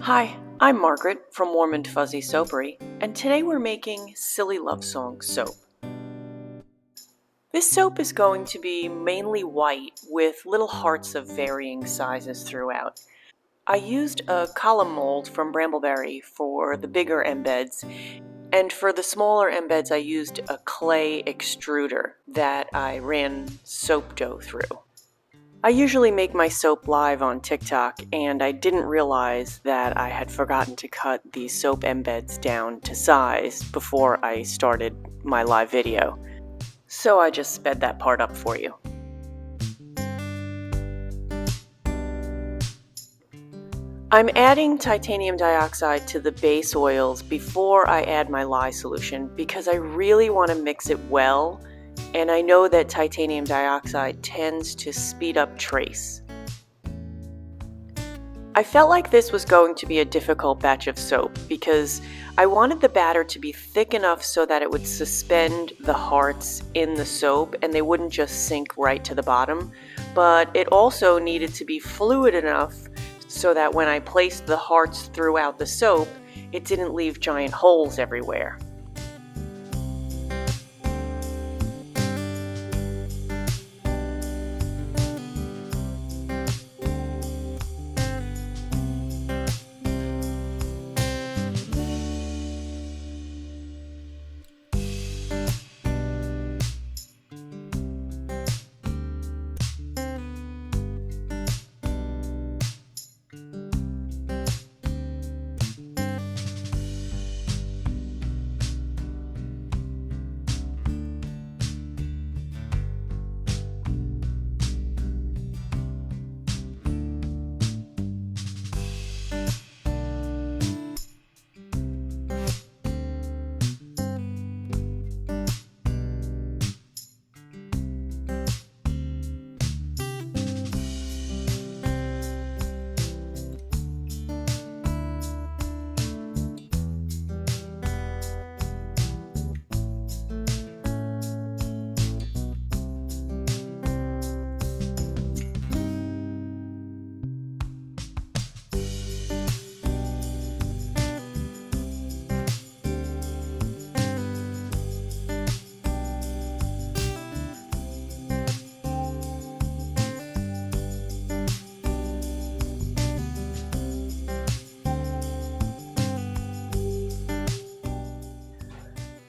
Hi, I'm Margaret from Warm and Fuzzy Soapery, and today we're making Silly Love Song soap. This soap is going to be mainly white with little hearts of varying sizes throughout. I used a column mold from Brambleberry for the bigger embeds, and for the smaller embeds I used a clay extruder that I ran soap dough through. I usually make my soap live on TikTok, and I didn't realize that I had forgotten to cut the soap embeds down to size before I started my live video. So I just sped that part up for you. I'm adding titanium dioxide to the base oils before I add my lye solution because I really want to mix it well, and I know that titanium dioxide tends to speed up trace. I felt like this was going to be a difficult batch of soap because I wanted the batter to be thick enough so that it would suspend the hearts in the soap and they wouldn't just sink right to the bottom, but it also needed to be fluid enough so that when I placed the hearts throughout the soap, it didn't leave giant holes everywhere.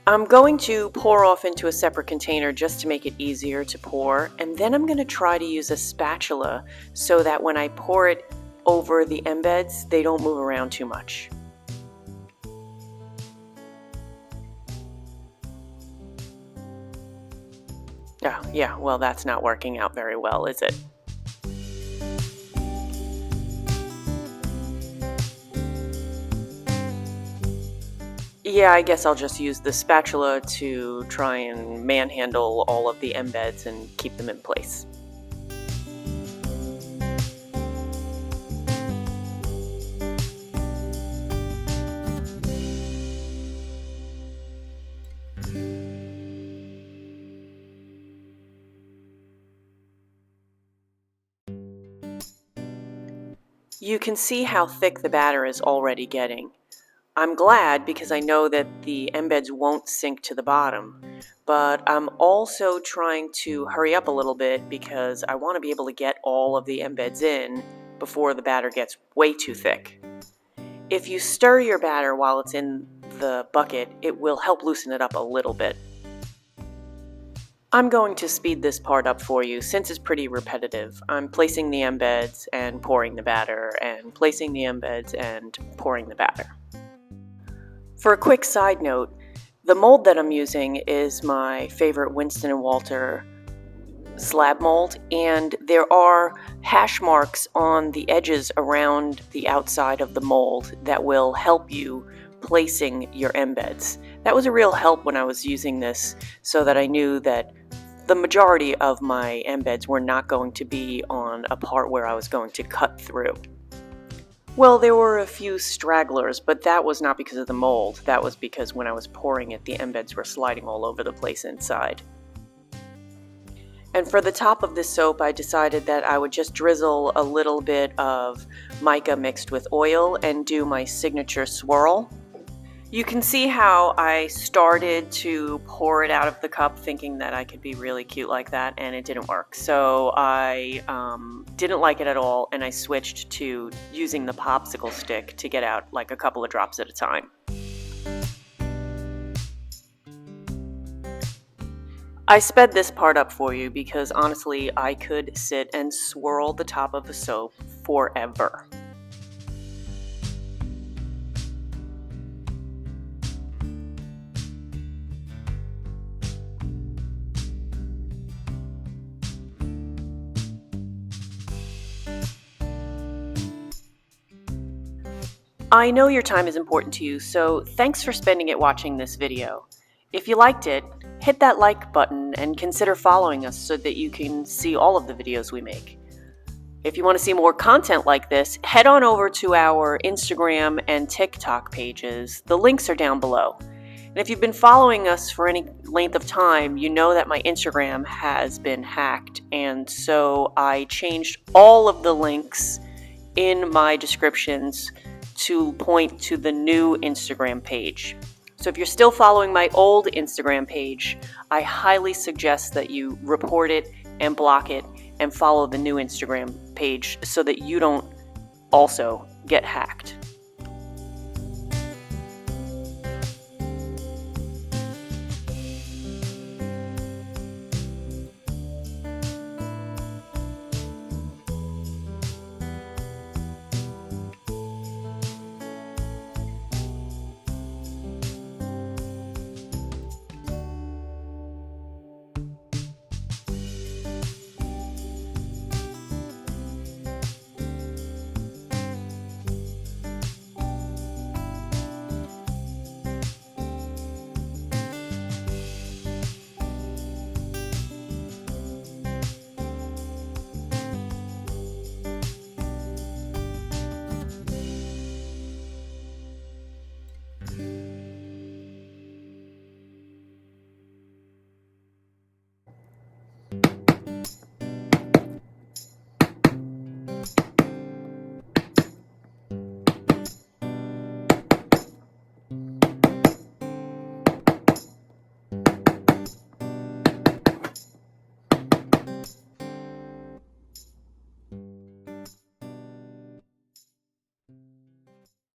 I'm going to pour off into a separate container just to make it easier to pour, and then I'm going to try to use a spatula so that when I pour it over the embeds, they don't move around too much. Oh, yeah, well, that's not working out very well, is it? Yeah, I guess I'll just use the spatula to try and manhandle all of the embeds and keep them in place. You can see how thick the batter is already getting. I'm glad because I know that the embeds won't sink to the bottom, but I'm also trying to hurry up a little bit because I want to be able to get all of the embeds in before the batter gets way too thick. If you stir your batter while it's in the bucket, it will help loosen it up a little bit. I'm going to speed this part up for you since it's pretty repetitive. I'm placing the embeds and pouring the batter and placing the embeds and pouring the batter. For a quick side note, the mold that I'm using is my favorite Winston & Walter slab mold, and there are hash marks on the edges around the outside of the mold that will help you placing your embeds. That was a real help when I was using this so that I knew that the majority of my embeds were not going to be on a part where I was going to cut through. Well, there were a few stragglers, but that was not because of the mold. That was because when I was pouring it, the embeds were sliding all over the place inside. And for the top of this soap, I decided that I would just drizzle a little bit of mica mixed with oil and do my signature swirl. You can see how I started to pour it out of the cup thinking that I could be really cute like that, and it didn't work. So I didn't like it at all, and I switched to using the popsicle stick to get out like a couple of drops at a time. I sped this part up for you because honestly, I could sit and swirl the top of the soap forever. I know your time is important to you, so thanks for spending it watching this video. If you liked it, hit that like button and consider following us so that you can see all of the videos we make. If you want to see more content like this, head on over to our Instagram and TikTok pages. The links are down below. And if you've been following us for any length of time, you know that my Instagram has been hacked, and so I changed all of the links in my descriptions to point to the new Instagram page. So if you're still following my old Instagram page, I highly suggest that you report it and block it and follow the new Instagram page so that you don't also get hacked.